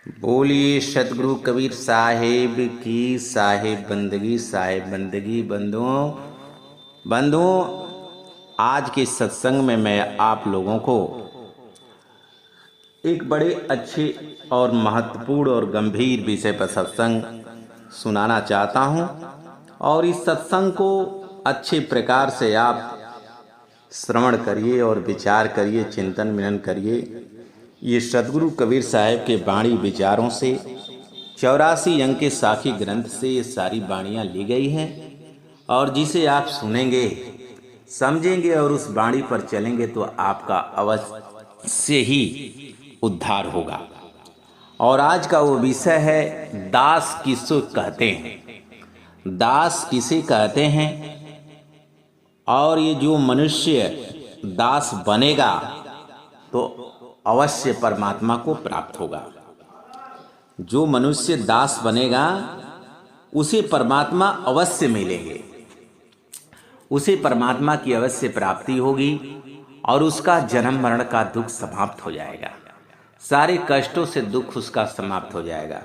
बोलिए सतगुरु कबीर साहेब की साहेब बंदगी बंधुओं आज के सत्संग में मैं आप लोगों को एक बड़े अच्छे और महत्वपूर्ण और गंभीर विषय पर सत्संग सुनाना चाहता हूं और इस सत्संग को अच्छे प्रकार से आप श्रवण करिए और विचार करिए, चिंतन मनन करिए। ये सतगुरु कबीर साहेब के वाणी विचारों से 84 अंक के साखी ग्रंथ से ये सारी वाणियाँ ली गई हैं और जिसे आप सुनेंगे, समझेंगे और उस वाणी पर चलेंगे तो आपका अवश्य ही उद्धार होगा। और आज का वो विषय है दास किसे कहते हैं। दास किसे कहते हैं और ये जो मनुष्य दास बनेगा तो अवश्य परमात्मा को प्राप्त होगा। जो मनुष्य दास बनेगा उसे परमात्मा अवश्य मिलेंगे, उसे परमात्मा की अवश्य प्राप्ति होगी और उसका जन्म मरण का दुख समाप्त हो जाएगा, सारे कष्टों से दुख उसका समाप्त हो जाएगा।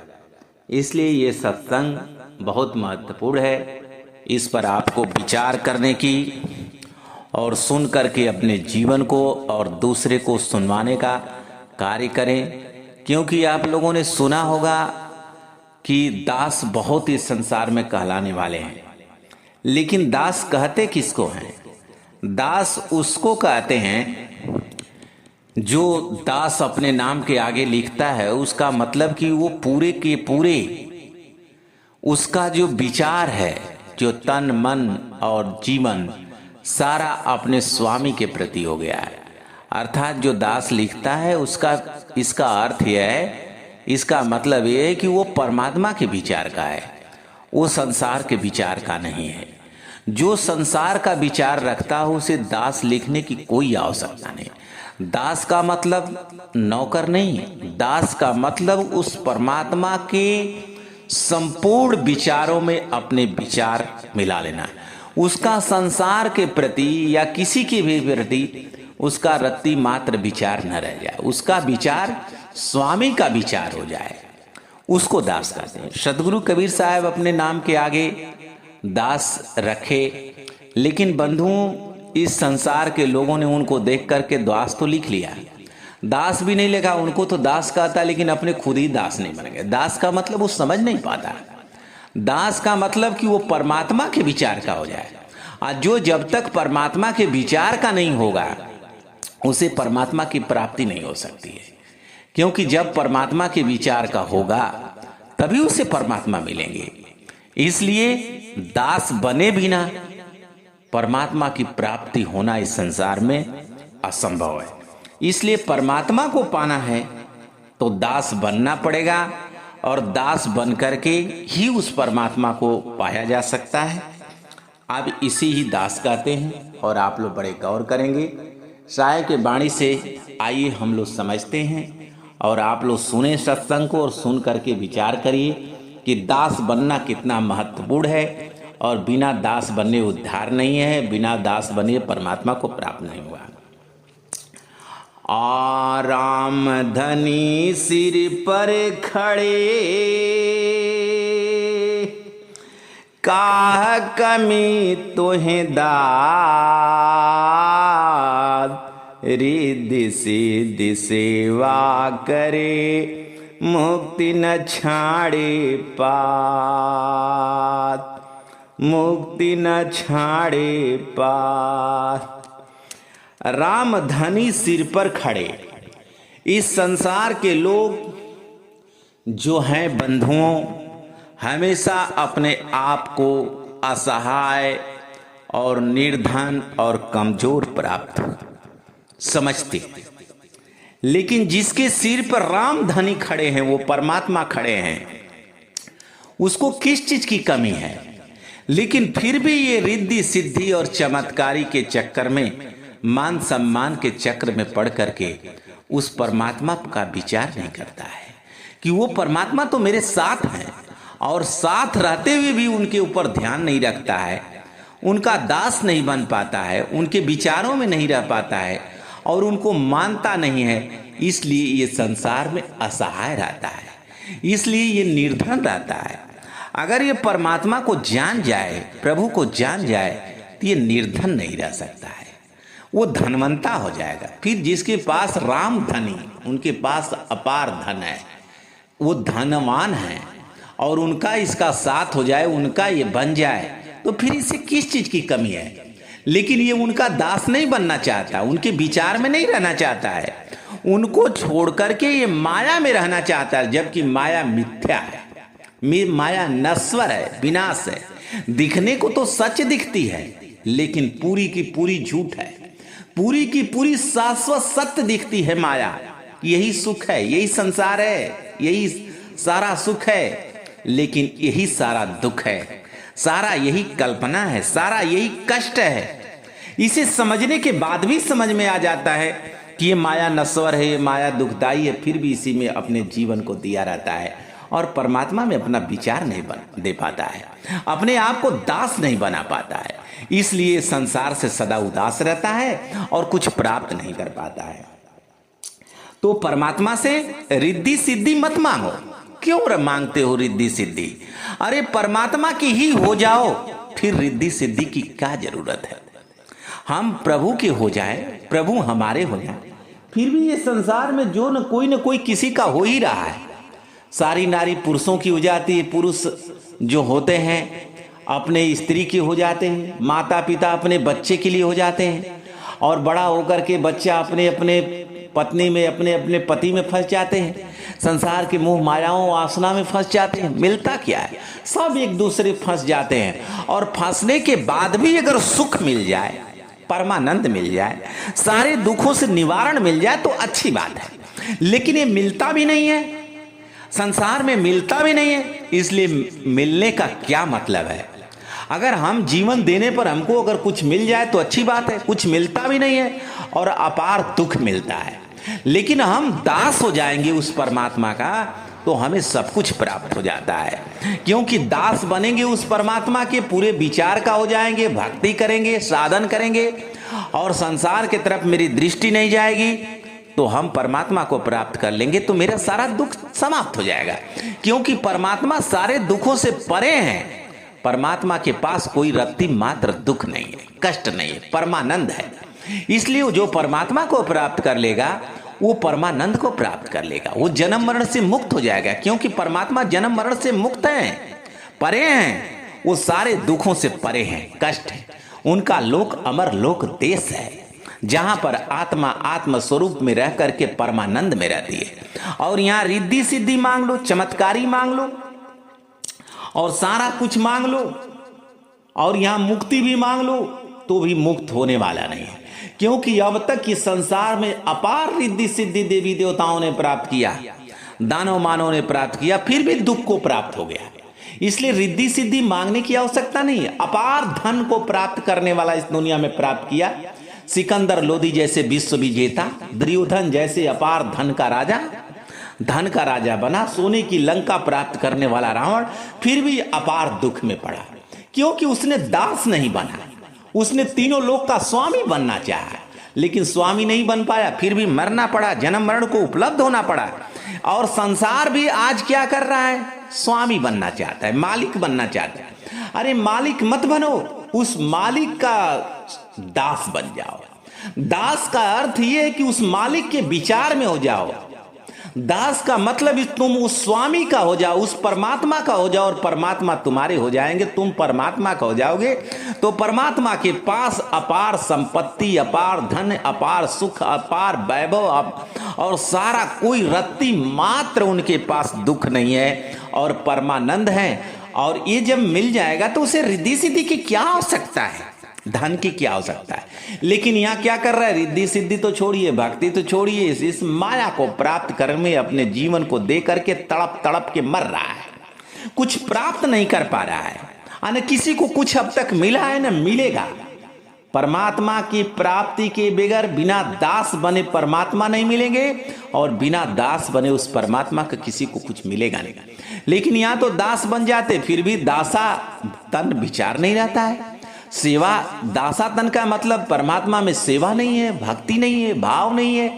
इसलिए ये सत्संग बहुत महत्वपूर्ण है। इस पर आपको विचार करने की और सुन करके अपने जीवन को और दूसरे को सुनवाने का कार्य करें, क्योंकि आप लोगों ने सुना होगा कि दास बहुत ही संसार में कहलाने वाले हैं, लेकिन दास कहते किसको हैं? दास उसको कहते हैं जो दास अपने नाम के आगे लिखता है, उसका मतलब कि वो पूरे के पूरे उसका जो विचार है, जो तन मन और जीवन सारा अपने स्वामी के प्रति हो गया है। अर्थात जो दास लिखता है उसका इसका अर्थ यह है, इसका मतलब यह है कि वो परमात्मा के विचार का है, वो संसार के विचार का नहीं है। जो संसार का विचार रखता हो उसे दास लिखने की कोई आवश्यकता नहीं। दास का मतलब नौकर नहीं, दास का मतलब उस परमात्मा के संपूर्ण विचारों में अपने विचार मिला लेना है। उसका संसार के प्रति या किसी के भी प्रति उसका रत्ती मात्र विचार न रह जाए, उसका विचार स्वामी का विचार हो जाए, उसको दास कहते हैं। सतगुरु कबीर साहब अपने नाम के आगे दास रखे, लेकिन बंधुओं इस संसार के लोगों ने उनको देख करके दास तो लिख लिया, दास भी नहीं लिखा, उनको तो दास कहता, लेकिन अपने खुद ही दास नहीं बन गए। दास का मतलब वो समझ नहीं पाता। दास का मतलब कि वो परमात्मा के विचार का हो जाए, और जो जब तक परमात्मा के विचार का नहीं होगा उसे परमात्मा की प्राप्ति नहीं हो सकती है। क्योंकि जब परमात्मा के विचार का होगा तभी उसे परमात्मा मिलेंगे। इसलिए दास बने बिना परमात्मा की प्राप्ति होना इस संसार में असंभव है। इसलिए परमात्मा को पाना है तो दास बनना पड़ेगा, और दास बन करके ही उस परमात्मा को पाया जा सकता है। अब इसी ही दास कहते हैं और आप लोग बड़े गौर करेंगे। साहेब के वाणी से आइए हम लोग समझते हैं और आप लोग सुने सत्संग को और सुन करके विचार करिए कि दास बनना कितना महत्वपूर्ण है, और बिना दास बने उद्धार नहीं है, बिना दास बने परमात्मा को प्राप्त नहीं हुआ। आराम धनी सिर पर खड़े, काह कमी तोहें दाद, रिद्धि सिद्धि सेवा करे, मुक्ति न छाड़े पात, मुक्ति न छाड़े पात। राम धनी सिर पर खड़े। इस संसार के लोग जो हैं बंधुओं, हमेशा अपने आप को असहाय और निर्धन और कमजोर प्राप्त समझते, लेकिन जिसके सिर पर राम धनी खड़े हैं, वो परमात्मा खड़े हैं, उसको किस चीज की कमी है? लेकिन फिर भी ये रिद्धि सिद्धि और चमत्कारी के चक्कर में, मान सम्मान के चक्र में पड़ करके उस परमात्मा का विचार नहीं करता है कि वो परमात्मा तो मेरे साथ हैं, और साथ रहते हुए भी उनके ऊपर ध्यान नहीं रखता है, उनका दास नहीं बन पाता है, उनके विचारों में नहीं रह पाता है और उनको मानता नहीं है। इसलिए ये संसार में असहाय रहता है। इसलिए ये निर्धन रहता है। अगर ये परमात्मा को जान जाए, प्रभु को जान जाए, तो ये निर्धन नहीं रह सकता है, वो धनवंता हो जाएगा। फिर जिसके पास राम धनी, उनके पास अपार धन है, वो धनवान है, और उनका इसका साथ हो जाए, उनका ये बन जाए, तो फिर इसे किस चीज की कमी है। लेकिन ये उनका दास नहीं बनना चाहता, उनके विचार में नहीं रहना चाहता है, उनको छोड़ करके ये माया में रहना चाहता है, जबकि माया मिथ्या है, माया नश्वर है, विनाश है। दिखने को तो सच दिखती है, लेकिन पूरी की पूरी झूठ है, पूरी की पूरी शाश्वत सत्य दिखती है माया। यही सुख है, यही संसार है, यही सारा सुख है, लेकिन यही सारा दुख है, सारा यही कल्पना है, सारा यही कष्ट है। इसे समझने के बाद भी समझ में आ जाता है कि ये माया नश्वर है, माया दुखदाई है, फिर भी इसी में अपने जीवन को दिया रहता है और परमात्मा में अपना विचार नहीं दे पाता है, अपने आप को दास नहीं बना पाता है। इसलिए संसार से सदा उदास रहता है और कुछ प्राप्त नहीं कर पाता है। तो परमात्मा से रिद्धि सिद्धि मत मांगो। क्यों मांगते हो रिद्धि सिद्धि? अरे परमात्मा की ही हो जाओ, फिर रिद्धि सिद्धि की क्या जरूरत है। हम प्रभु के हो जाए, प्रभु हमारे हो जाए, फिर भी ये संसार में जो न कोई किसी का हो ही रहा है। सारी नारी पुरुषों की हो जाती है, पुरुष जो होते हैं अपने स्त्री के हो जाते हैं, माता पिता अपने बच्चे के लिए हो जाते हैं, और बड़ा होकर के बच्चा अपने अपने पत्नी में, अपने अपने पति में फंस जाते हैं, संसार के मोह मायाओं वासना में फंस जाते हैं। मिलता क्या है? सब एक दूसरे फंस जाते हैं, और फंसने के बाद भी अगर सुख मिल जाए, परमानंद मिल जाए, सारे दुखों से निवारण मिल जाए, तो अच्छी बात है। लेकिन ये मिलता भी नहीं है, संसार में मिलता भी नहीं है। इसलिए मिलने का क्या मतलब है? अगर हम जीवन देने पर हमको अगर कुछ मिल जाए तो अच्छी बात है, कुछ मिलता भी नहीं है और अपार दुख मिलता है। लेकिन हम दास हो जाएंगे उस परमात्मा का, तो हमें सब कुछ प्राप्त हो जाता है, क्योंकि दास बनेंगे उस परमात्मा के, पूरे विचार का हो जाएंगे, भक्ति करेंगे, साधन करेंगे, और संसार की तरफ मेरी दृष्टि नहीं जाएगी, तो हम परमात्मा को प्राप्त कर लेंगे, तो मेरा सारा दुख समाप्त हो जाएगा। क्योंकि परमात्मा सारे दुखों से परे हैं, परमात्मा के पास कोई रत्ती मात्र दुख नहीं है, कष्ट नहीं है, परमानंद है। इसलिए जो परमात्मा को प्राप्त कर लेगा, वो परमानंद को प्राप्त कर लेगा, वो जन्म मरण से मुक्त हो जाएगा। क्योंकि परमात्मा जन्म मरण से मुक्त हैं, परे हैं, वो सारे दुखों से परे हैं, कष्ट है। उनका लोक अमर लोक देश है, जहां पर आत्मा आत्म स्वरूप में रह करके परमानंद में रहती है। और यहाँ रिद्धि सिद्धि मांग लो, चमत्कारी मांग लो, और सारा कुछ मांग लो, और यहां मुक्ति भी मांग लो, तो भी मुक्त होने वाला नहीं है। क्योंकि अब तक इस संसार में अपार रिद्धि सिद्धि देवी देवताओं ने प्राप्त किया, दानव मानव ने प्राप्त किया, फिर भी दुख को प्राप्त हो गया। इसलिए रिद्धि सिद्धि मांगने की आवश्यकता नहीं है। अपार धन को प्राप्त करने वाला इस दुनिया में प्राप्त किया, सिकंदर लोदी जैसे विश्व विजेता, दुर्योधन जैसे अपार धन का राजा बना, सोने की लंका प्राप्त करने वाला रावण फिर भी अपार दुख में पड़ा, क्योंकि उसने दास नहीं बना, उसने तीनों लोक का स्वामी बनना चाहा, लेकिन स्वामी नहीं बन पाया, फिर भी मरना पड़ा, जन्म मरण को उपलब्ध होना पड़ा। और संसार भी आज क्या कर रहा है? स्वामी बनना चाहता है, मालिक बनना चाहता है। अरे मालिक मत बनो, उस मालिक का दास बन जाओ। दास का अर्थ यह है कि उस मालिक के विचार में हो जाओ। दास का मतलब तुम उस स्वामी का हो जाओ, उस परमात्मा का हो जाओ, और परमात्मा तुम्हारे हो जाएंगे, तुम परमात्मा का हो जाओगे। तो परमात्मा के पास अपार संपत्ति, अपार धन, अपार सुख, अपार वैभव, और सारा कोई रत्ती मात्र उनके पास दुख नहीं है, और परमानंद है। और ये जब मिल जाएगा तो उसे रिद्धि सिद्धि की क्या आवश्यकता है, धन की क्या हो सकता है। लेकिन यहाँ क्या कर रहा है? रिद्धि सिद्धि तो छोड़िए, भक्ति तो छोड़िए, इस माया को प्राप्त करने में अपने जीवन को दे करके तड़प तड़प के मर रहा है, कुछ प्राप्त नहीं कर पा रहा है, न किसी को कुछ अब तक मिला है न मिलेगा। परमात्मा की प्राप्ति के बगैर बिना दास बने परमात्मा नहीं मिलेंगे, और बिना दास बने उस परमात्मा का किसी को कुछ मिलेगा नहीं। लेकिन यहाँ तो दास बन जाते, फिर भी दासा तन विचार नहीं रहता है। सेवा, दासातन का मतलब परमात्मा में सेवा नहीं है, भक्ति नहीं है, भाव नहीं है,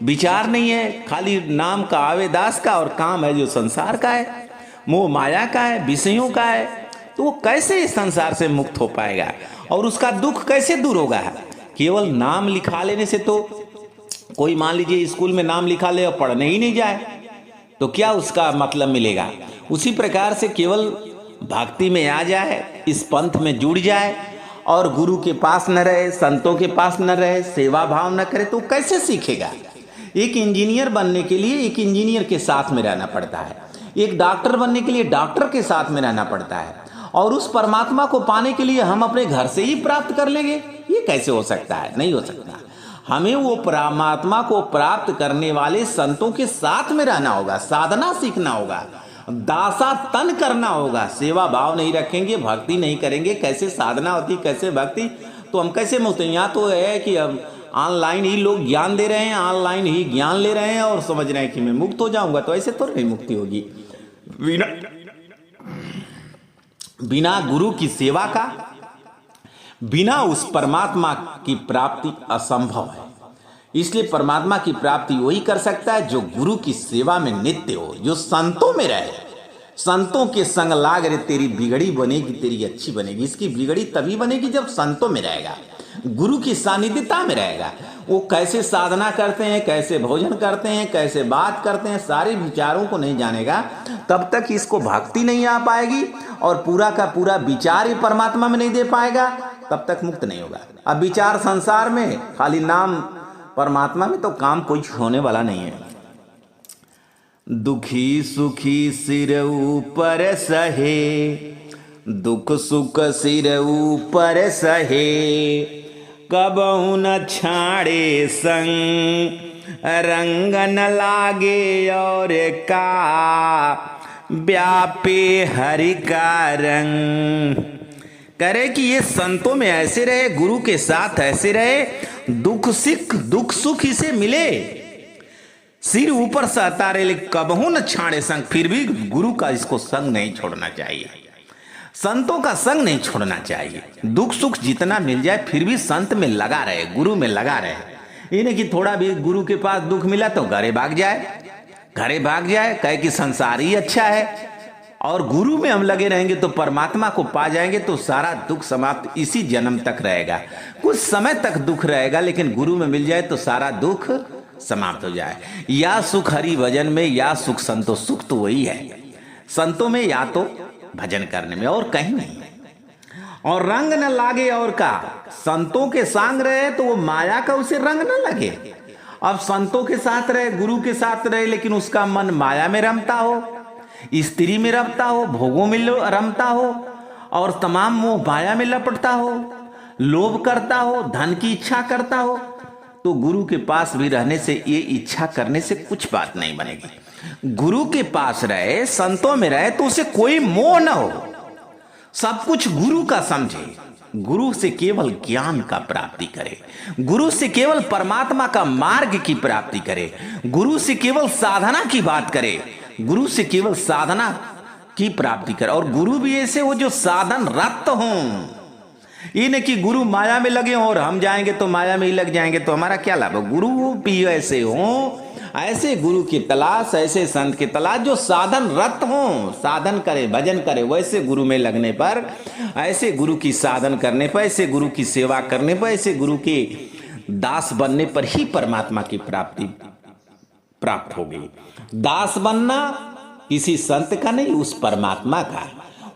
विचार नहीं है, खाली नाम का आवेदास का, और काम है जो संसार का है, मोह माया का है, विषयों का है, तो वो कैसे इस संसार से मुक्त हो पाएगा और उसका दुख कैसे दूर होगा? केवल नाम लिखा लेने से तो, कोई मान लीजिए स्कूल में नाम लिखा ले और पढ़ने ही नहीं जाए तो क्या उसका मतलब मिलेगा? उसी प्रकार से केवल भक्ति में आ जाए, इस पंथ में जुड़ जाए और गुरु के पास न रहे, संतों के पास न रहे, सेवा भाव न करे तो कैसे सीखेगा? एक इंजीनियर बनने के लिए एक इंजीनियर के साथ में रहना पड़ता है, एक डॉक्टर बनने के लिए डॉक्टर के साथ में रहना पड़ता है, और उस परमात्मा को पाने के लिए हम अपने घर से ही प्राप्त कर लेंगे? ये कैसे हो सकता है? नहीं हो सकता। हमें वो परमात्मा को प्राप्त करने वाले संतों के साथ में रहना होगा, साधना सीखना होगा, दासा तन करना होगा। सेवा भाव नहीं रखेंगे, भक्ति नहीं करेंगे, कैसे साधना होती, कैसे भक्ति, तो हम कैसे मुक्त? यहाँ तो है कि अब ऑनलाइन ही लोग ज्ञान दे रहे हैं, ऑनलाइन ही ज्ञान ले रहे हैं और समझ रहे हैं कि मैं मुक्त हो जाऊंगा, तो ऐसे तो नहीं मुक्ति होगी। बिना गुरु की सेवा का, बिना उस परमात्मा की प्राप्ति असंभव है। इसलिए परमात्मा की प्राप्ति वही कर सकता है जो गुरु की सेवा में नित्य हो, जो संतों में रहे, संतों के संग लाग रे तेरी बिगड़ी बनेगी तेरी अच्छी बनेगी। इसकी बिगड़ी तभी बनेगी जब संतों में रहेगा, गुरु की सानिध्यता में रहेगा। वो कैसे साधना करते हैं, कैसे भोजन करते हैं, कैसे बात करते हैं, सारे विचारों को नहीं जानेगा तब तक इसको भक्ति नहीं आ पाएगी और पूरा का पूरा विचार ही परमात्मा में नहीं दे पाएगा, तब तक मुक्त नहीं होगा। अब विचार संसार में, खाली नाम परमात्मा में, तो काम कोई होने वाला नहीं है। दुखी सुखी सिर ऊपर सहे, दुख सुख सिर ऊपर सहे, कबहु न छाड़े संग, रंग न लागे और का, व्यापे हरि का रंग। करे कि ये संतों में ऐसे रहे, गुरु के साथ ऐसे रहे, दुख सुख इसे मिले, सिर ऊपर से तारे, लेकिन कबहू न छाड़े संग। फिर भी गुरु का इसको संग नहीं छोड़ना चाहिए, संतों का संग नहीं छोड़ना चाहिए। दुख सुख जितना मिल जाए फिर भी संत में लगा रहे, गुरु में लगा रहे। ये नहीं कि थोड़ा भी गुरु के पास दुख मिला तो घरे भाग जाए, घरे भाग जाए, कहे कि संसार ही अच्छा है। और गुरु में हम लगे रहेंगे तो परमात्मा को पा जाएंगे तो सारा दुख समाप्त इसी जन्म तक रहेगा। कुछ समय तक दुख रहेगा, लेकिन गुरु में मिल जाए तो सारा दुख समाप्त हो जाए। या सुख हरि भजन में, या सुख संतों। सुख तो वही है संतों में, या तो भजन करने में, और कहीं नहीं। और रंग न लागे और का, संतों के संग रहे तो वो माया का उसे रंग न लगे। अब संतों के साथ रहे, गुरु के साथ रहे, लेकिन उसका मन माया में रमता हो, स्त्री में रमता हो, भोगों में रमता हो, और तमाम मोह माया में लपटता हो, लोभ करता हो, धन की इच्छा करता हो, तो गुरु के पास भी रहने से, ये इच्छा करने से कुछ बात नहीं बनेगी। गुरु के पास रहे, संतों में रहे तो उसे कोई मोह न हो, सब कुछ गुरु का समझे, गुरु से केवल ज्ञान का प्राप्ति करे, गुरु से केवल परमात्मा का मार्ग की प्राप्ति करे, गुरु से केवल साधना की बात करे, गुरु से केवल साधना की प्राप्ति करे। और गुरु भी ऐसे हो जो साधन रत हों। ये नहीं कि गुरु माया में लगे हों और हम जाएंगे तो माया में ही लग जाएंगे, तो हमारा क्या लाभ? गुरु भी ऐसे हों, ऐसे गुरु की तलाश, ऐसे संत की तलाश जो साधन रत हों, साधन करे, भजन करे। वैसे गुरु में लगने पर, ऐसे गुरु की साधन करने पर, ऐसे गुरु की सेवा करने पर, ऐसे गुरु के दास बनने पर ही परमात्मा की प्राप्ति प्राप्त होगी। दास बनना किसी संत का नहीं, उस परमात्मा का।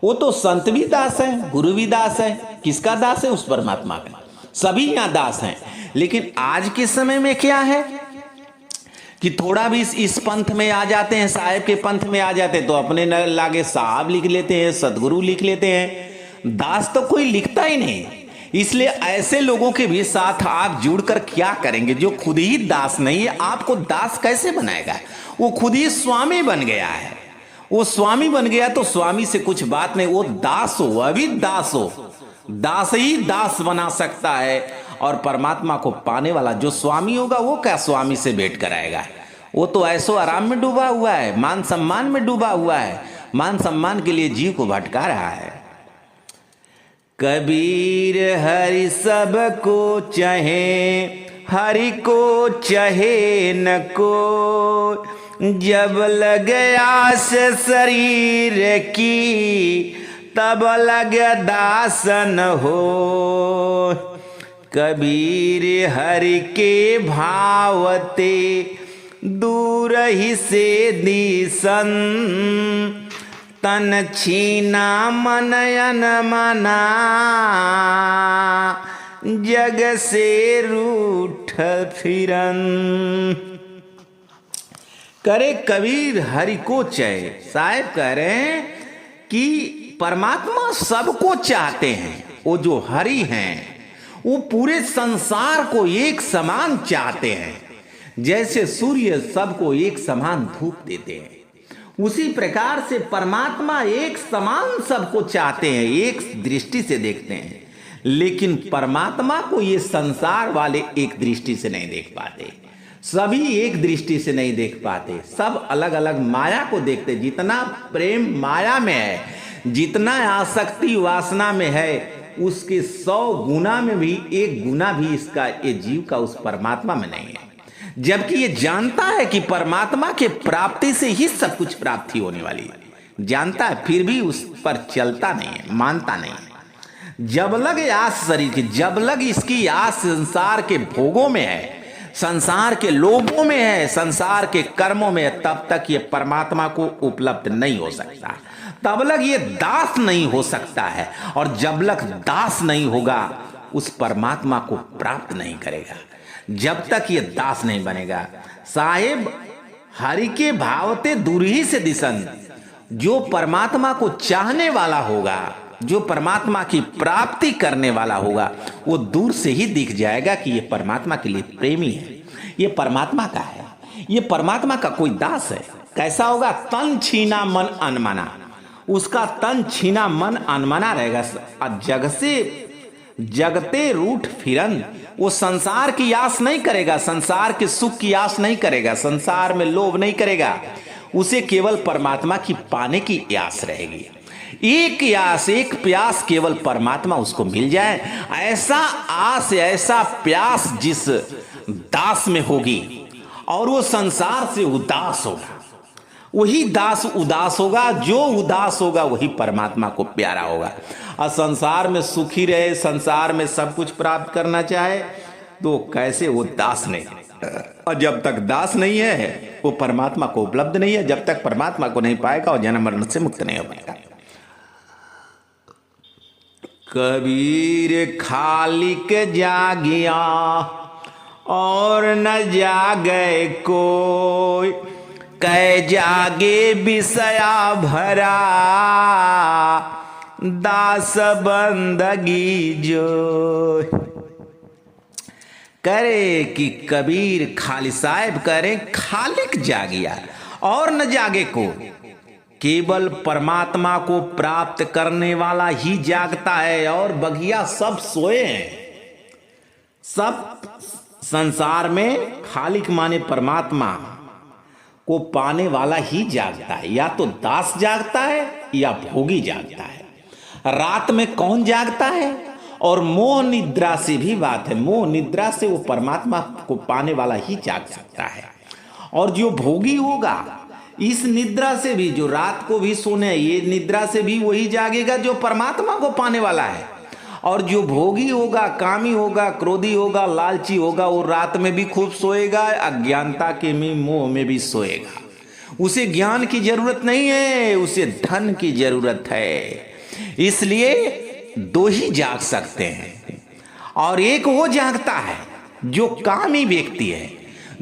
वो तो संत भी दास है, गुरु भी दास है। किसका दास है? उस परमात्मा का। सभी यहाँ दास हैं। लेकिन आज के समय में क्या है कि थोड़ा भी इस पंथ में आ जाते हैं, साहेब के पंथ में आ जाते हैं तो अपने न लागे साहब लिख लेते हैं, सदगुरु लिख लेते हैं, दास तो कोई लिखता ही नहीं। इसलिए ऐसे लोगों के भी साथ आप जुड़कर क्या करेंगे? जो खुद ही दास नहीं है, आपको दास कैसे बनाएगा? वो खुद ही स्वामी बन गया है। वो स्वामी बन गया तो स्वामी से कुछ बात नहीं, वो दास हो, अभी दास हो। दास ही दास बना सकता है। और परमात्मा को पाने वाला जो स्वामी होगा वो क्या स्वामी से भेंट कराएगा? वो तो ऐसो आराम में डूबा हुआ है, मान सम्मान में डूबा हुआ है, मान सम्मान के लिए जीव को भटका रहा है। कबीर हरि सबको चाहे, हरि को चहे न को, जब लग आस शरीर की तब लग दासन हो। कबीर हरि के भावते दूर ही से दिसन, तन छीना मन अनमना, जग से रूठ फिरन। करे कबीर हरि को चय। साहब कह रहे हैं कि परमात्मा सबको चाहते हैं। वो जो हरि हैं वो पूरे संसार को एक समान चाहते हैं। जैसे सूर्य सबको एक समान धूप देते हैं, उसी प्रकार से परमात्मा एक समान सबको चाहते हैं, एक दृष्टि से देखते हैं। लेकिन परमात्मा को ये संसार वाले एक दृष्टि से नहीं देख पाते, सभी एक दृष्टि से नहीं देख पाते, सब अलग अलग माया को देखते। जितना प्रेम माया में है, जितना आसक्ति वासना में है, उसके 100 गुना में भी 1 गुना भी इसका ये जीव का उस परमात्मा में नहीं है। जबकि ये जानता है कि परमात्मा के प्राप्ति से ही सब कुछ प्राप्ति होने वाली है, जानता है, फिर भी उस पर चलता नहीं है, मानता नहीं है। जब लग आस शरीर की, जब लग इसकी आस संसार के भोगों में है, संसार के लोभों में है, संसार के कर्मों में है, तब तक ये परमात्मा को उपलब्ध नहीं हो सकता, तब लग ये दास नहीं हो सकता है। और जब लग दास नहीं होगा उस परमात्मा को प्राप्त नहीं करेगा, जब तक ये दास नहीं बनेगा। साहेब हरि के भावते दूर ही से दिसन, जो परमात्मा को चाहने वाला होगा, जो परमात्मा की प्राप्ति करने वाला होगा, वो दूर से ही दिख जाएगा कि ये परमात्मा के लिए प्रेमी है, ये परमात्मा का है, ये परमात्मा का कोई दास है। कैसा होगा? तन छीना मन अनमना, उसका तन छीना मन अनमना रहेगा। जग से जगते रूठ फिरन, वो संसार की आस नहीं करेगा, संसार के सुख की आस नहीं करेगा, संसार में लोभ नहीं करेगा, उसे केवल परमात्मा की पाने की आस रहेगी। एक आस, एक प्यास केवल परमात्मा उसको मिल जाए, ऐसा आस, ऐसा प्यास जिस दास में होगी और वो संसार से उदास होगा, वही दास उदास होगा, जो उदास होगा वही परमात्मा को प्यारा होगा। और संसार में सुखी रहे, संसार में सब कुछ प्राप्त करना चाहे तो कैसे? वो दास नहीं। और जब तक दास नहीं है वो परमात्मा को उपलब्ध नहीं है, जब तक परमात्मा को नहीं पाएगा और जन्म मरण से मुक्त नहीं हो पाएगा। कबीर खालिक जागिया और न जागे कोई, कै जागे विषया भरा, दास बंदगी जो। करे कि कबीर खाली साहब करे खालिक जागिया और न जागे को, केवल परमात्मा को प्राप्त करने वाला ही जागता है और बगिया सब सोए हैं। सब संसार में खालिक माने परमात्मा को पाने वाला ही जागता है, या तो दास जागता है या भोगी जागता है। रात में कौन जागता है? और मोह निद्रा से भी बात है, मोह निद्रा से वो परमात्मा को पाने वाला ही जाग सकता है। और जो भोगी होगा इस निद्रा से भी, जो रात को भी सोने, ये निद्रा से भी वही जागेगा जो परमात्मा को पाने वाला है। और जो भोगी होगा, कामी होगा, क्रोधी होगा, लालची होगा, वो रात में भी खूब सोएगा, अज्ञानता के में मोह में भी सोएगा। उसे ज्ञान की जरूरत नहीं है, उसे धन की जरूरत है। इसलिए दो ही जाग सकते हैं। और एक वो जागता है जो कामी व्यक्ति है,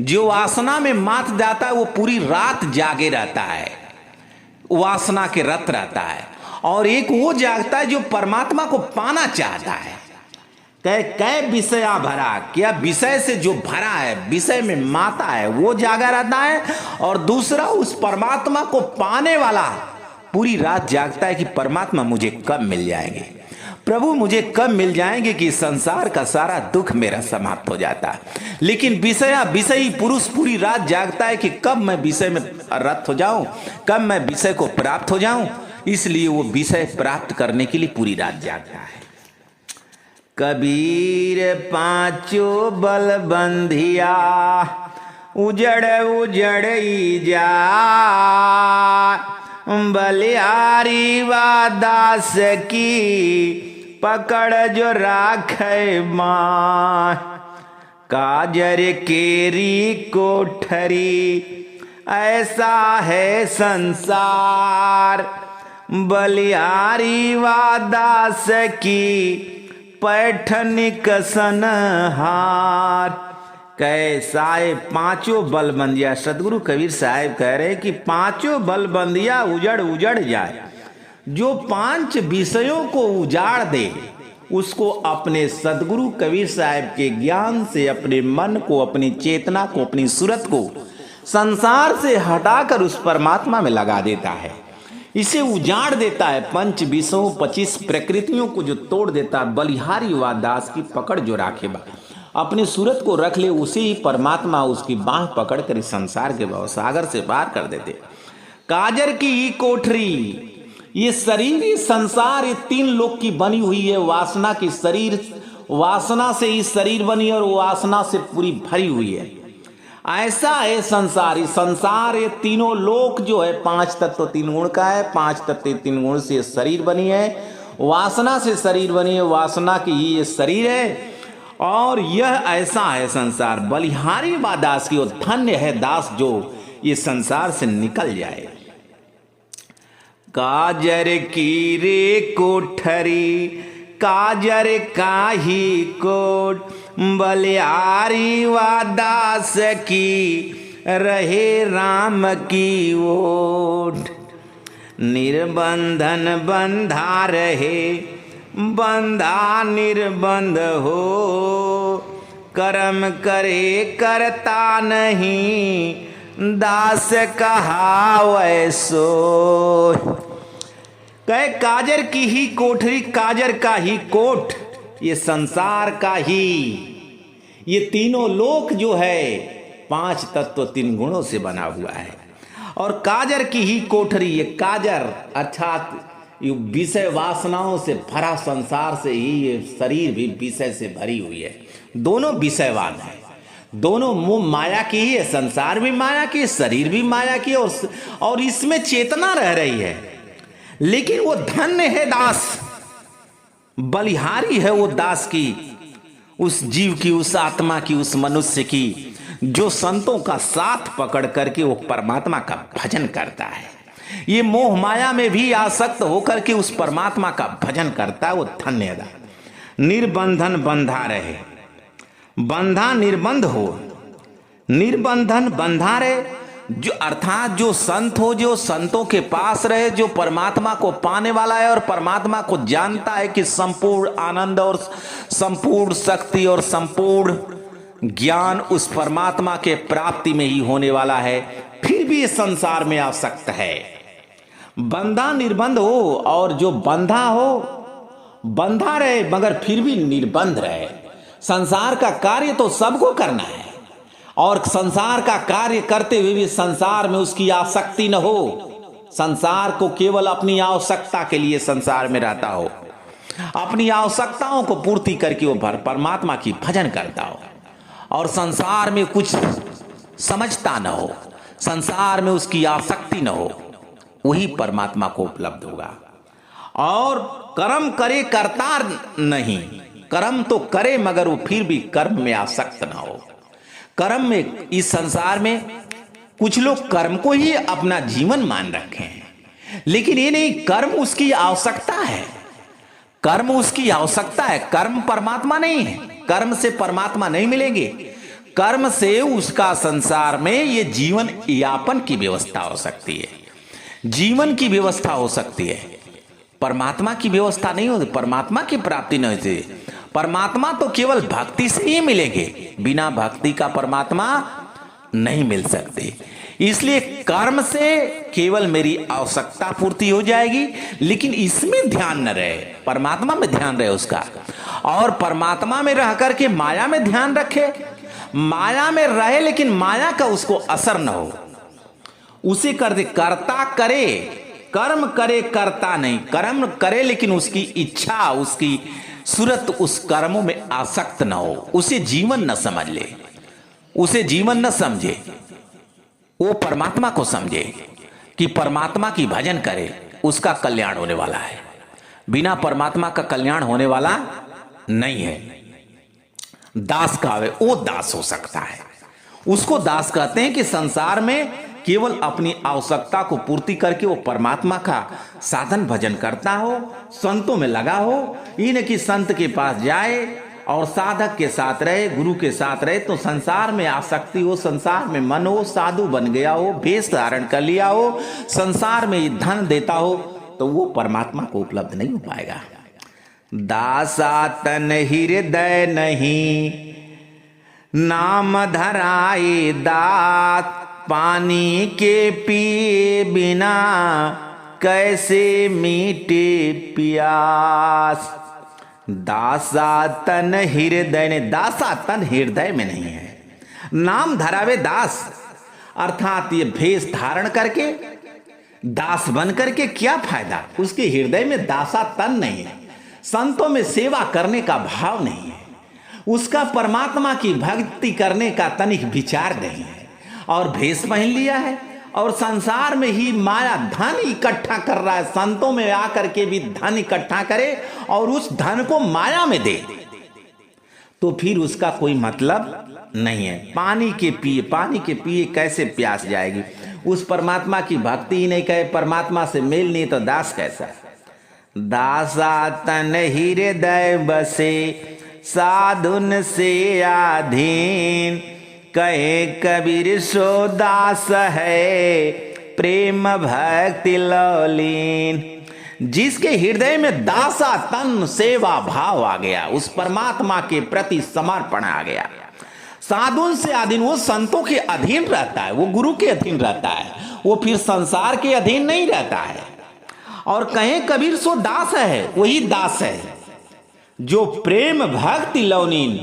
जो वासना में मात जाता है, वो पूरी रात जागे रहता है, वासना के रत रहता है। और एक वो जागता है जो परमात्मा को पाना चाहता है। कै विषया भरा, क्या विषय से जो भरा है, विषय में माता है, वो जागा रहता है। और दूसरा उस परमात्मा को पाने वाला पूरी रात जागता है कि परमात्मा मुझे कब मिल जाएंगे, प्रभु मुझे कब मिल जाएंगे कि संसार का सारा दुख मेरा समाप्त हो जाता है। लेकिन विषयी पुरुष पूरी रात जागता है कि कब मैं विषय में रत हो जाऊं, कब मैं विषय को प्राप्त हो जाऊं। इसलिए वो विषय प्राप्त करने के लिए पूरी रात जागता है। कबीर पांचों बल बंधिया उजड़ उजड़ जा, बलिहारी वा दास की पकड़ जो राखे माँ। काजर केरी कोठरी ऐसा है संसार, बलिहारी वा दास की पैठन कसन हार। कैसा है पांचों बलबंदिया। सदगुरु कबीर साहब कह रहे कि पांचों बलबंदिया उजड़ उजड़ जाए। जो पांच विषयों को उजाड़ दे उसको अपने सदगुरु कबीर साहब के ज्ञान से अपने मन को, अपनी चेतना को, अपनी सूरत को संसार से हटाकर उस परमात्मा में लगा देता है। इसे उजाड़ देता है। पंच विषयों 25 प्रकृतियों को जो तोड़ देता है, बलिहारी वा दास की पकड़ जो राखे बा। अपनी सूरत को रख ले, उसे ही परमात्मा उसकी बाह पकड़ कर इस संसार के भवसागर से पार कर देते। काजर की ही कोठरी, ये शरीर, ये संसार, ये 3 लोक की बनी हुई है। वासना की शरीर, वासना से ही शरीर बनी और वासना से पूरी भरी हुई है। ऐसा है संसार। ये संसार, ये तीनों लोक जो है 5 तत्व 3 गुण का है। 5 तत्व 3 गुण से शरीर बनी है, वासना से शरीर बनी है, वासना की ही ये शरीर है। और यह ऐसा है संसार। बलिहारी वा दास की, और धन्य है दास जो ये संसार से निकल जाए। काजर की रे कोठरी, काजर काही कोट, बलिहारी वा दास की रहे राम की ओट। निर्बंधन बंधा रहे, बंधा निर्बंध हो, कर्म करे करता नहीं, दास कहावै सो। कहे काजर की ही कोठरी, काजर का ही कोट, ये संसार का ही, ये तीनों लोक जो है 5 तत्व 3 गुणों से बना हुआ है। और काजर की ही कोठरी, ये काजर अर्थात विषय वासनाओं से भरा संसार से ही ये शरीर भी विषय से भरी हुई है। दोनों विषयवान है, दोनों मुंह माया की ही है। संसार भी माया की, शरीर भी माया की, और इसमें चेतना रह रही है। लेकिन वो धन्य है दास, बलिहारी है वो दास की, उस जीव की, उस आत्मा की, उस मनुष्य की, जो संतों का साथ पकड़ करके वो परमात्मा का भजन करता है। ये मोह माया में भी आसक्त होकर के उस परमात्मा का भजन करता है, वो धन्य है। निर्बंधन बंधा रहे, बंधा निर्बंध हो, निर्बंधन बंधा रहे, जो अर्थात जो संत हो, जो संतों के पास रहे, जो परमात्मा को पाने वाला है और परमात्मा को जानता है कि संपूर्ण आनंद और संपूर्ण शक्ति और संपूर्ण ज्ञान उस परमात्मा के प्राप्ति में ही होने वाला है, फिर भी इस संसार में आसक्त है। बंधा निर्बंध हो, और जो बंधा हो बंधा रहे मगर फिर भी निर्बंध रहे। संसार का कार्य तो सबको करना है, और संसार का कार्य करते हुए भी संसार में उसकी आसक्ति न हो, संसार को केवल अपनी आवश्यकता के लिए संसार में रहता हो, अपनी आवश्यकताओं को पूर्ति करके वो परमात्मा की भजन करता हो, और संसार में कुछ समझता न हो, संसार में उसकी आसक्ति न हो, वही परमात्मा को उपलब्ध होगा। और कर्म करे करता नहीं, कर्म तो करे मगर वो फिर भी कर्म में आसक्त ना हो। कर्म में, इस संसार में कुछ लोग कर्म को ही अपना जीवन मान रखे हैं, लेकिन ये नहीं, कर्म उसकी आवश्यकता है, कर्म उसकी आवश्यकता है, कर्म परमात्मा नहीं है। कर्म से परमात्मा नहीं मिलेंगे, कर्म से उसका संसार में ये जीवन यापन की व्यवस्था हो सकती है, जीवन की व्यवस्था हो सकती है। परमात्मा की व्यवस्था नहीं होती, परमात्मा की प्राप्ति नहीं होती। परमात्मा तो केवल भक्ति से ही मिलेंगे, बिना भक्ति का परमात्मा नहीं मिल सकते। इसलिए कर्म से केवल मेरी आवश्यकता पूर्ति हो जाएगी, लेकिन इसमें ध्यान न रहे, परमात्मा में ध्यान रहे उसका, और परमात्मा में रह करके माया में ध्यान रखे, माया में रहे लेकिन माया का उसको असर न हो, उसे कर दे, करता करे, कर्म करे करता नहीं, कर्म करे लेकिन उसकी इच्छा, उसकी सूरत उस कर्मों में आसक्त न हो, उसे जीवन न समझ ले, उसे जीवन न समझे, वो परमात्मा को समझे कि परमात्मा की भजन करे, उसका कल्याण होने वाला है। बिना परमात्मा का कल्याण होने वाला नहीं है। दास कहावे वो दास हो सकता है, उसको दास कहते हैं कि संसार में केवल अपनी आवश्यकता को पूर्ति करके वो परमात्मा का साधन भजन करता हो, संतों में लगा हो। ये न कि संत के पास जाए और साधक के साथ रहे, गुरु के साथ रहे तो संसार में आसक्ति हो, संसार में मन हो, साधु बन गया हो, भेष धारण कर लिया हो, संसार में धन देता हो, तो वो परमात्मा को उपलब्ध नहीं हो पाएगा। दासा तन हृदय नहीं, नाम धराए दात, पानी के पिए बिना कैसे मीटे प्यास। दासा तन हृदय ने, दासा तन हृदय में नहीं है, नाम धरावे दास, अर्थात ये भेष धारण करके दास बन करके क्या फायदा, उसके हृदय में दासा तन नहीं है, संतों में सेवा करने का भाव नहीं है, उसका परमात्मा की भक्ति करने का तनिक विचार नहीं है, और भेष पहन लिया है और संसार में ही माया धन इकट्ठा कर रहा है, संतों में आकर के भी धन इकट्ठा करे और उस धन को माया में दे, तो फिर उसका कोई मतलब नहीं है। पानी के पिए कैसे प्यास जाएगी। उस परमात्मा की भक्ति ही नहीं करे, परमात्मा से मेल नहीं, तो दास कैसा। दासा तन हृदय बसे, साधुन से आधीन, कहे कबीर सो दास है, प्रेम भक्ति लौलीन। जिसके हृदय में दासा तन सेवा भाव आ गया, उस परमात्मा के प्रति समर्पण आ गया, साधुन से अधीन, वो संतों के अधीन रहता है, वो गुरु के अधीन रहता है, वो फिर संसार के अधीन नहीं रहता है। और कहें कबीर सो दास है, वही दास है जो प्रेम भक्ति लौलीन,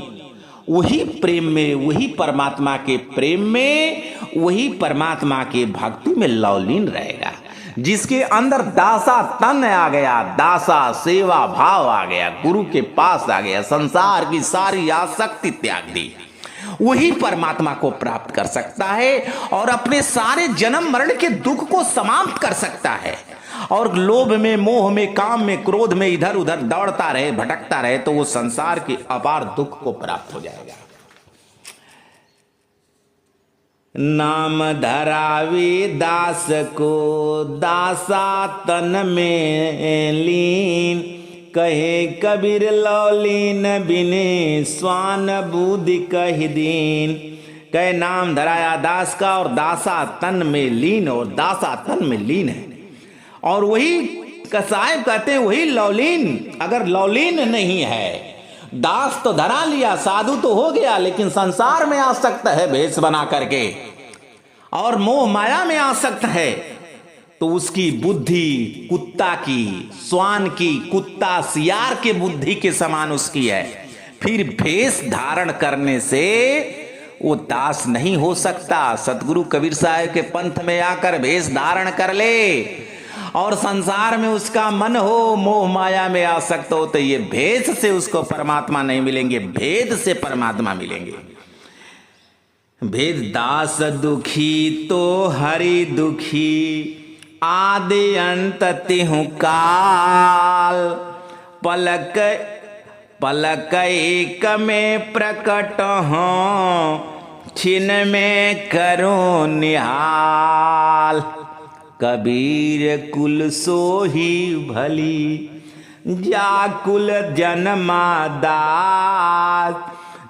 वही प्रेम में, वही परमात्मा के प्रेम में, वही परमात्मा के भक्ति में लौलीन रहेगा। जिसके अंदर दासा तन आ गया, दासा सेवा भाव आ गया, गुरु के पास आ गया, संसार की सारी आसक्ति त्याग दी, वही परमात्मा को प्राप्त कर सकता है और अपने सारे जन्म मरण के दुख को समाप्त कर सकता है। और लोभ में, मोह में, काम में, क्रोध में इधर उधर दौड़ता रहे, भटकता रहे, तो वो संसार के अपार दुख को प्राप्त हो जाएगा। नाम धरावे दास को, दासा तन में लीन, कहे कबीर लौलीन बिने, स्वान बुद्धि कहि दीन। कहे नाम धराया दास का और दासा तन में लीन, और दासा तन में लीन है, और वही कसायब कहते हैं वही लौलीन। अगर लौलीन नहीं है, दास तो धरा लिया, साधु तो हो गया, लेकिन संसार में आसक्त है भेष बना करके, और मोह माया में आसक्त है, तो उसकी बुद्धि कुत्ता की, श्वान की, कुत्ता सियार के बुद्धि के समान उसकी है। फिर भेष धारण करने से वो दास नहीं हो सकता। सतगुरु कबीर साहब के पंथ में आकर भेष धारण कर ले और संसार में उसका मन हो, मोह माया में आसक्त हो, तो ये भेष से उसको परमात्मा नहीं मिलेंगे, भेद से परमात्मा मिलेंगे। भेद दास दुखी तो हरि दुखी, आदि अंत तिहु काल, पलक पलक एक में प्रकट हो, छिन में करो निहाल। कबीर कुल सोही भली, जाकुल जन्मा दास,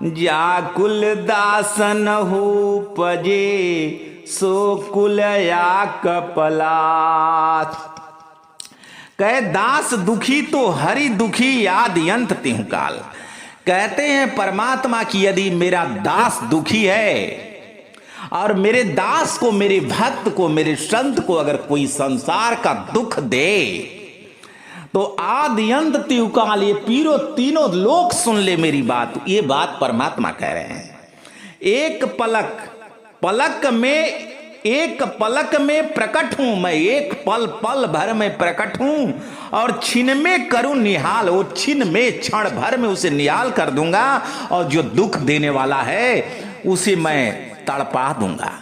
जाकुल दासन हो पजे, सो कुल या कपलास। कहे दास दुखी तो हरि दुखी, आदि अंत तिहु काल। कहते हैं परमात्मा की यदि मेरा दास दुखी है और मेरे दास को, मेरे भक्त को, मेरे संत को अगर कोई संसार का दुख दे, तो आदि अंत तिहु काल, ये पीरो तीनों लोग सुन ले मेरी बात। ये बात परमात्मा कह रहे हैं। एक पलक में एक पलक में प्रकट हूं, मैं एक पल पल भर में प्रकट हूं और छिन में करूं निहाल, वो छिन में क्षण भर में उसे निहाल कर दूंगा और जो दुख देने वाला है उसे मैं तड़पा दूंगा,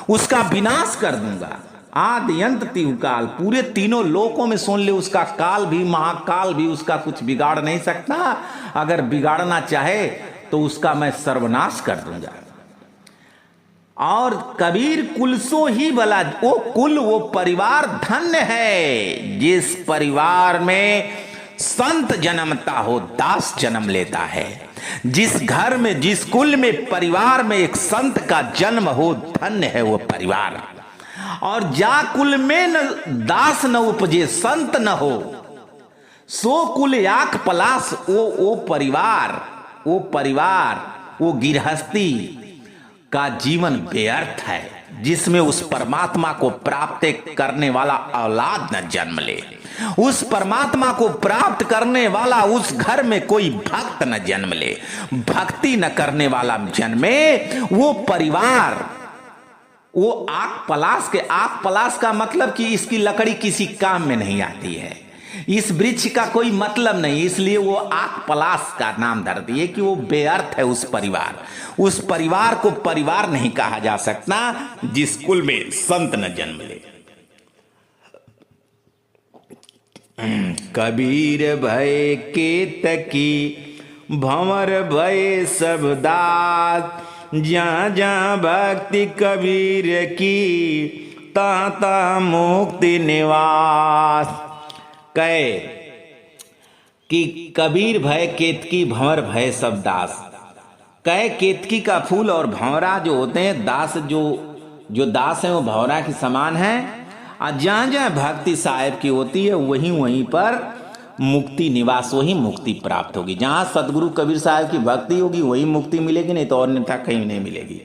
उसका विनाश कर दूंगा। आदि अंत तीव्र काल, पूरे तीनों लोकों में सुन ले, उसका काल भी महाकाल भी उसका कुछ बिगाड़ नहीं सकता। अगर बिगाड़ना चाहे तो उसका मैं सर्वनाश कर दूंगा। और कबीर कुल सो ही भला, वो कुल वो परिवार धन्य है जिस परिवार में संत जन्मता हो, दास जन्म लेता है। जिस घर में, जिस कुल में, परिवार में एक संत का जन्म हो, धन्य है वो परिवार। और जा कुल में न दास न उपजे, संत न हो, सो कुल याक पलास, वो परिवार, वो परिवार, वो गृहस्थी का जीवन व्यर्थ है जिसमें उस परमात्मा को प्राप्त करने वाला औलाद न जन्म ले, उस परमात्मा को प्राप्त करने वाला उस घर में कोई भक्त न जन्म ले, भक्ति न करने वाला जन्मे वो परिवार, वो आग पलाश के, आग पलाश का मतलब कि इसकी लकड़ी किसी काम में नहीं आती है, इस वृक्ष का कोई मतलब नहीं, इसलिए वो आग पलाश का नाम धर दिए कि वो बेअर्थ है। उस परिवार को परिवार नहीं कहा जा सकता जिस कुल में संत न जन्म ले। कबीर भय केतकी भंवर भय सब दास, जहाँ जहाँ भक्ति कबीर की तहाँ तहाँ मुक्ति निवास। कहे कि कबीर भय केतकी भंवर भय सब दास। कहे केतकी का फूल और भंवरा जो होते हैं, दास जो दास हैं वो भंवरा के समान है। और जहाँ जहाँ भक्ति साहेब की होती है वहीं वहीं पर मुक्ति निवास, वही मुक्ति प्राप्त होगी। जहाँ सदगुरु कबीर साहब की भक्ति होगी वही मुक्ति मिलेगी, नहीं तो और अन्यथा कहीं नहीं मिलेगी।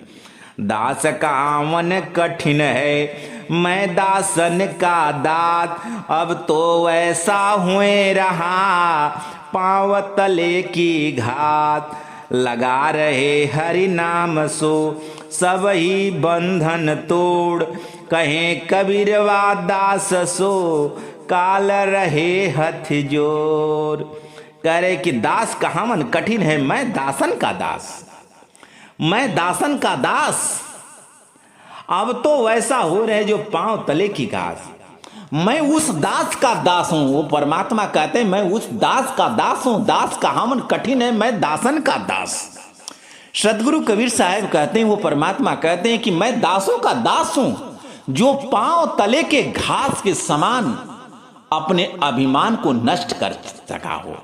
दास का आवन कठिन है, मैं दासन का दात, अब तो ऐसा हुए रहा पांव तले की घात। लगा रहे हरि नाम सो सब ही बंधन तोड़, कहें कबीरवा दास सो काल रहे हथ जोर। करे कि दास का मन कठिन है, मैं दासन का दास, मैं दासन का दास, अब तो वैसा हो रहे जो पांव तले की घास। मैं उस दास का दास हूं, वो परमात्मा कहते हैं मैं उस दास का दास हूं। दास का हमन कठिन है, मैं दासन का दास। सदगुरु कबीर साहब कहते हैं, वो परमात्मा कहते हैं कि मैं दासों का दास हूं, जो पांव तले के घास के समान अपने अभिमान को नष्ट कर सका हो,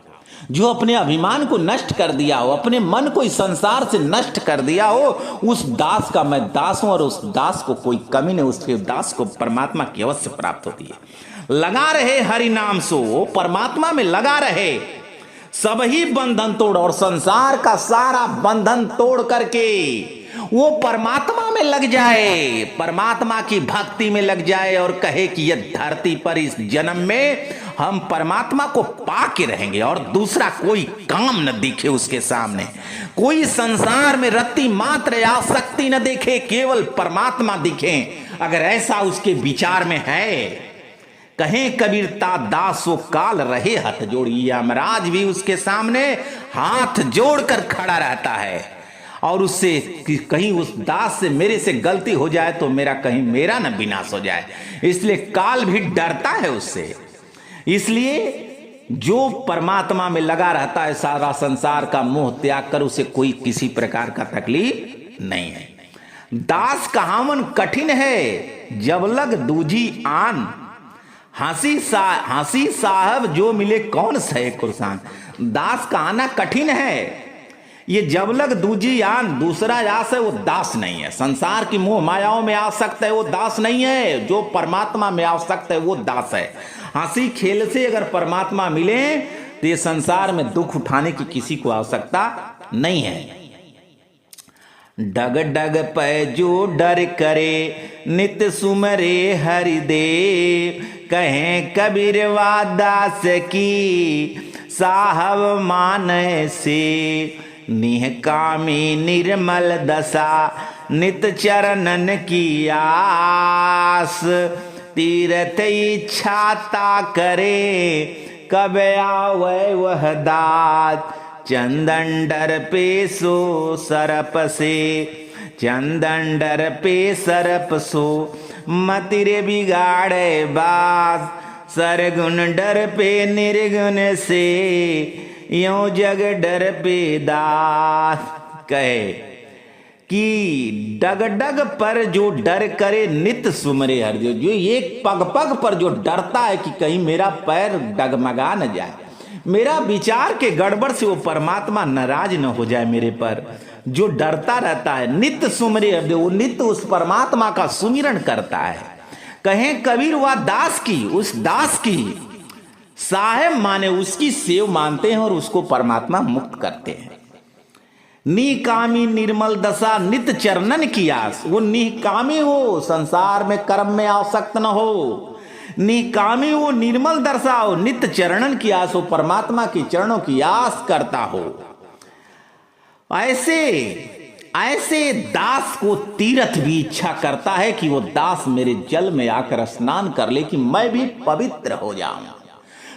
जो अपने अभिमान को नष्ट कर दिया हो, अपने मन को इस संसार से नष्ट कर दिया हो, उस दास का मैं दास हूं। और उस दास को कोई कमी नहीं, उसके दास को परमात्मा की अवश्य प्राप्त होती है। लगा रहे हरि नाम सो, परमात्मा में लगा रहे, सब ही बंधन तोड़, और संसार का सारा बंधन तोड़ करके वो परमात्मा में लग जाए, परमात्मा की भक्ति में लग जाए और कहे कि यह धरती पर इस जन्म में हम परमात्मा को पा के रहेंगे और दूसरा कोई काम न दिखे उसके सामने, कोई संसार में रत्ती मात्र आसक्ति न देखे, केवल परमात्मा दिखे। अगर ऐसा उसके विचार में है, कहें कबीरता दासो काल रहे हाथ जोड़ी, यमराज भी उसके सामने हाथ जोड़कर खड़ा रहता है और उससे कहीं उस दास से मेरे से गलती हो जाए तो मेरा न विनाश हो जाए, इसलिए काल भी डरता है उससे। इसलिए जो परमात्मा में लगा रहता है, सारा संसार का मोह त्याग कर उसे कोई किसी प्रकार का तकलीफ नहीं है। दास कहावन कठिन है, जब लग दूजी आन, हंसी साहब जो मिले कौन सहे कुर्सान। दास का आना कठिन है, ये जब लग दूजी आन, दूसरा आस है वो दास नहीं है। संसार की मोह मायाओं में आ सकता है वो दास नहीं है, जो परमात्मा में आ सकता है वो दास है। हंसी खेल से अगर परमात्मा मिले तो ये संसार में दुख उठाने की किसी को आवश्यकता नहीं है। डग डग पै जो डर करे, नित सुमरे हरिदेव, कहें कबीरवा दास की साहब माने से, निहकामी निर्मल दशा नित चरणन की आस, तीरथ इच्छाता करे, कब आवे वह दात। चंदन डर पे सो सरप से, चंदन डर पे सरप सो, मतिरे बिगाड़े बास। सरगुण डर पे निर्गुण से, यों जग डर पे दास। कहे कि डग डग पर जो डर करे, नित सुमरे हरदेव। जो एक पग पग पर जो डरता है कि कहीं मेरा पैर डगमगा न जाए, मेरा विचार के गड़बड़ से वो परमात्मा नाराज न हो जाए मेरे पर, जो डरता रहता है, नित सुमरे हरदेव, वो नित उस परमात्मा का सुमिरन करता है। कहें कबीर वह दास की, उस दास की साहेब माने उसकी सेव मानते हैं और उसको परमात्मा मुक्त करते हैं। निकामी निर्मल दशा, नित चरणन की आस। वो निकामी हो, संसार में कर्म में आसक्त न हो, निकामी हो, निर्मल दशा हो, नित चरणन की आस हो, परमात्मा के चरणों की आस करता हो। ऐसे दास को तीर्थ भी इच्छा करता है कि वो दास मेरे जल में आकर स्नान कर ले, कि मैं भी पवित्र हो जाऊं।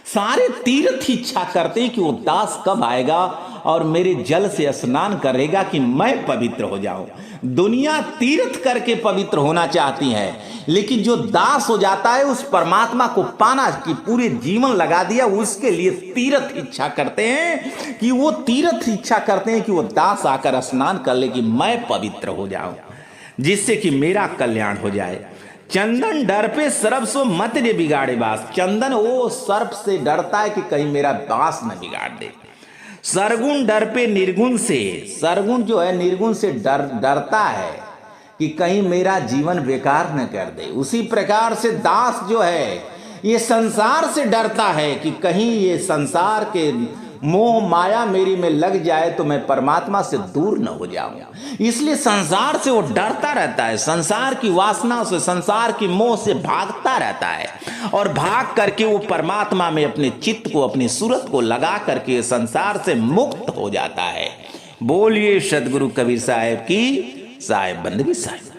सारे तीर्थ इच्छा करते हैं कि वो दास कब आएगा और मेरे जल से स्नान करेगा कि मैं पवित्र हो जाऊं। दुनिया तीर्थ करके पवित्र होना चाहती है, लेकिन जो दास हो जाता है उस परमात्मा को पाना, कि पूरे जीवन लगा दिया, उसके लिए तीर्थ इच्छा करते हैं कि वो तीर्थ इच्छा करते हैं कि वो दास आकर स्नान कर ले कि मैं पवित्र हो जाऊं, जिससे कि मेरा कल्याण हो जाए। चंदन डर पे सर्प सो मत रे बिगाड़े बास। चंदन वो सर्प से डरता है कि कहीं मेरा बास न बिगाड़ दे। सरगुण डर पे निर्गुण से, सरगुण जो है निर्गुण से डरता है कि कहीं मेरा जीवन बेकार न कर दे। उसी प्रकार से दास जो है ये संसार से डरता है कि कहीं ये संसार के मोह माया मेरी में लग जाए तो मैं परमात्मा से दूर न हो जाऊं। इसलिए संसार से वो डरता रहता है, संसार की वासना से, संसार की मोह से भागता रहता है, और भाग करके वो परमात्मा में अपने चित्त को, अपनी सूरत को लगा करके संसार से मुक्त हो जाता है। बोलिए सदगुरु कबीर साहब की साहेब बंदगी साहब।